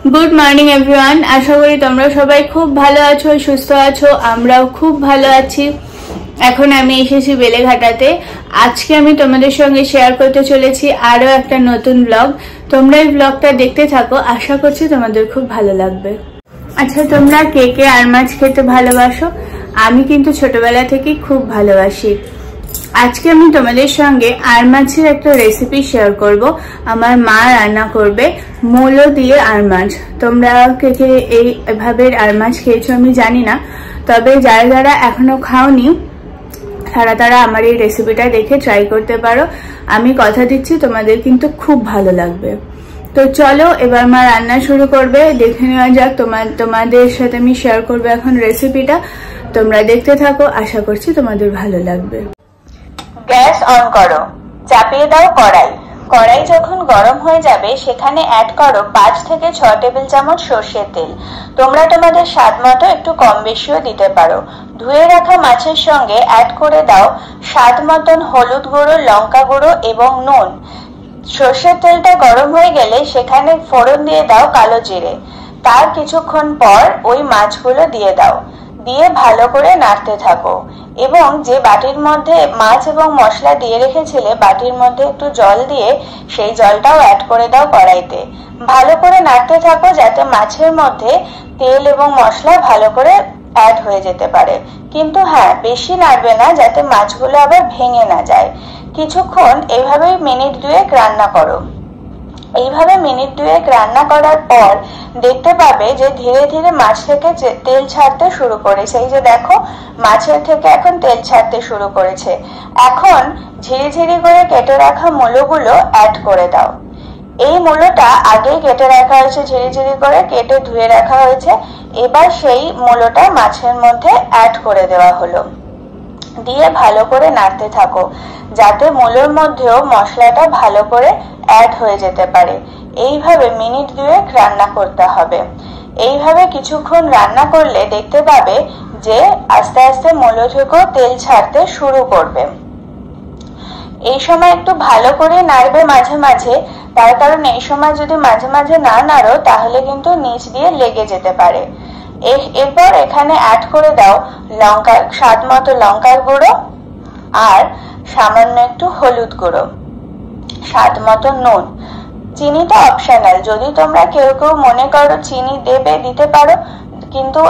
Good morning everyone. आशा करी তোমরা সবাই খুব ভালো আছো, সুস্থ আছো। আমরাও খুব ভালো আছি। এখন আমি এসেছি বেলেঘাটাতে। আজকে আমি তোমাদের সঙ্গে শেয়ার করতে চলেছি আরো একটা নতুন ব্লগ। তোমরা এই ব্লগটা দেখতে থাকো, আশা করছি তোমাদের খুব ভালো লাগবে। আচ্ছা, তোমরা কে কে আর মাছ খেতে ভালোবাসো? আমি কিন্তু ছোটবেলা থেকেই খুব ভালোবাসি। আজকে আমি তোমাদের সঙ্গে আর মাছের একটা রেসিপি শেয়ার করব। আমার মা রান্না করবে মূলো দিয়ে আর মাছ। তোমরা কে কে এইভাবে আর মাছ খেয়েছো আমি জানি না, তবে যারা যারা এখনো খাওনি তারা আমার এই রেসিপিটা দেখে ট্রাই করতে পারো। আমি কথা দিচ্ছি তোমাদের কিন্তু খুব ভালো লাগবে। তো চলো এবার মা রান্না শুরু করবে, দেখে নেওয়া যাক। তোমাদের সাথে আমি শেয়ার করবো এখন রেসিপিটা। তোমরা দেখতে থাকো, আশা করছি তোমাদের ভালো লাগবে। গ্যাস অন করো, চাপিয়ে দাও কড়াই। কড়াই যখন গরম হয়ে যাবে সেখানে অ্যাড করো 5 থেকে 6 টেবিল চামচ সরষের তেল। তোমরা তোমাদের স্বাদ মতো একটু কম বেশিও দিতে পারো। ধুয়ে রাখা মাছের সঙ্গে অ্যাড করে দাও স্বাদ মতন হলুদ গুঁড়ো, লঙ্কা গুঁড়ো এবং নুন। সরষের তেলটা গরম হয়ে গেলে সেখানে ফোড়ন দিয়ে দাও কালো জিরে। তার কিছুক্ষণ পর ওই মাছগুলো দিয়ে দাও, দিয়ে ভালো করে নাড়তে থাকো এবং যে বাটির মধ্যে মাছ এবং মশলা দিয়ে রেখেছিলে বাটির মধ্যে একটু জল দিয়ে সেই জলটাও অ্যাড করে দাও কড়াইতে। ভালো করে নাড়তে থাকো যাতে মাছের মধ্যে তেল এবং মশলা ভালো করে অ্যাড হয়ে যেতে পারে, কিন্তু হ্যাঁ বেশি নাড়বে না যাতে মাছগুলো আবার ভেঙে না যায়। কিছুক্ষণ এইভাবেই মিনিট 2 রান্না করো। এইভাবে মিনিট 2 রান্না করার পর দেখতে পাবে যে ধীরে ধীরে মাছ থেকে তেল ছাড়তে শুরু করেছে। এই যে দেখো, মাছের থেকে এখন তেল ছাড়তে শুরু করেছে। এখন ঝিরিঝিরি করে কেটে রাখা মূলোগুলো অ্যাড করে দাও। এই মূলোটা আগেই কেটে রাখা হয়েছে, ঝিরিঝিরি করে কেটে ধুয়ে রাখা হয়েছে। এবার সেই মূলোটা মাছের মধ্যে অ্যাড করে দেওয়া হলো, দিয়ে ভালো করে নাড়তে থাকো যাতে মূলোর মধ্যেও মশলাটা ভালো করে অ্যাড হয়ে যেতে পারে। এইভাবে মিনিট 2 রান্না করতে হবে। এইভাবে কিছুক্ষণ রান্না করলে দেখতে পাবে যে আস্তে আস্তে মূলো থেকেও তেল ছাড়তে শুরু করবে। এই সময় একটু ভালো করে নাড়বে মাঝে মাঝে, তার কারণ এই সময় যদি মাঝে মাঝে না নাড়ো তাহলে কিন্তু নিচ দিয়ে লেগে যেতে পারে। এরপর এখানে অ্যাড করে দাও স্বাদ মতো লঙ্কার গুঁড়ো আর সামান্য একটু হলুদ গুঁড়ো, স্বাদ মতো নুন। চিনিটা অপশনাল, যদি তোমরা কেউ কেউ মনে করো চিনি দিতে পারো, কিন্তু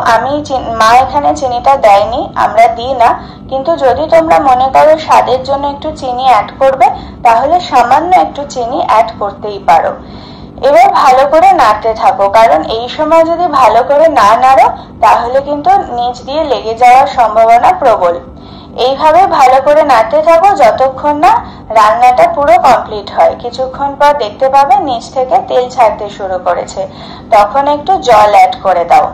মা এখানে চিনিটা দেয়নি, আমরা দিই না। কিন্তু যদি তোমরা মনে করো স্বাদের জন্য একটু চিনি অ্যাড করবে তাহলে সামান্য একটু চিনি অ্যাড করতেই পারো। এবার ভালো করে নাড়তে থাকো, কারণ এই সময় যদি ভালো করে না নাড়ো তাহলে কিন্তু নিচ দিয়ে লেগে যাওয়ার সম্ভাবনা প্রবল। এইভাবে ভালো করে নাড়তে থাকো যতক্ষণ না রান্নাটা পুরো কমপ্লিট হয়। কিছুক্ষণ পর দেখতে পাবে নিচ থেকে তেল ছাড়তে শুরু করেছে, তখন একটু জল অ্যাড করে দাও।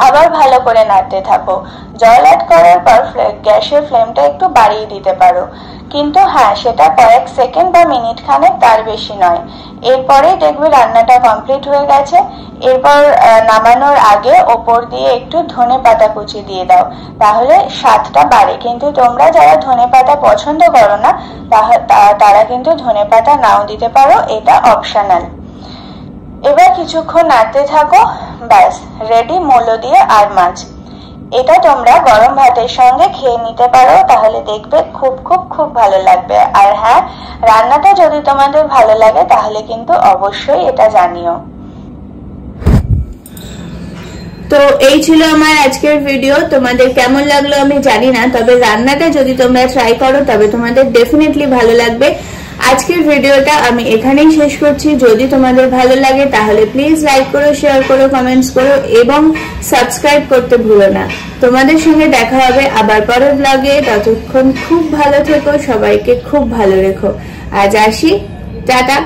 আবার ভালো করে নাড়তে থাকো। জল অ্যাড করার পর গ্যাসের ফ্লেমটা একটু বাড়িয়ে দিতে পারো, কিন্তু হ্যাঁ সেটা কয়েক সেকেন্ড বা মিনিট খানেক, তার বেশি নয়। এরপরেই দেখবে রান্নাটা কমপ্লিট হয়ে গেছে। এরপর নামানোর আগে ওপর দিয়ে একটু ধনে পাতা কুচি দিয়ে দাও, তাহলে স্বাদটা বাড়ে। কিন্তু তোমরা যারা ধনে পাতা পছন্দ করো না তারা কিন্তু ধনে পাতা নাও দিতে পারো, এটা অপশনাল। এবার কিছুক্ষণ নাড়তে থাকো, ব্যাস রেডি মূলো দিয়ে আর মাছ। এটা তোমরা গরম ভাতের সঙ্গে খেয়ে নিতে পারো, তাহলে দেখবে খুব খুব খুব ভালো লাগবে। আর হ্যাঁ, রান্নাটা যদি তোমাদের ভালো লাগে তাহলে কিন্তু অবশ্যই এটা জানিও। তো এই ছিল আমার আজকের ভিডিও। তোমাদের কেমন লাগলো আমি জানি না, তবে রান্নাটা যদি তোমরা ট্রাই করো তবে তোমাদের ডেফিনেটলি ভালো লাগবে। আজকের ভিডিওটা আমি এখানেই শেষ করছি। যদি তোমাদের ভালো লাগে তাহলে প্লিজ লাইক করো, শেয়ার করো, কমেন্টস করো এবং সাবস্ক্রাইব করতে ভুলো না। তোমাদের সঙ্গে দেখা হবে আবার পরের ব্লগে। ততক্ষণ খুব ভালো থেকো, সবাইকে খুব ভালো রেখো। আজ আসি, টাটা।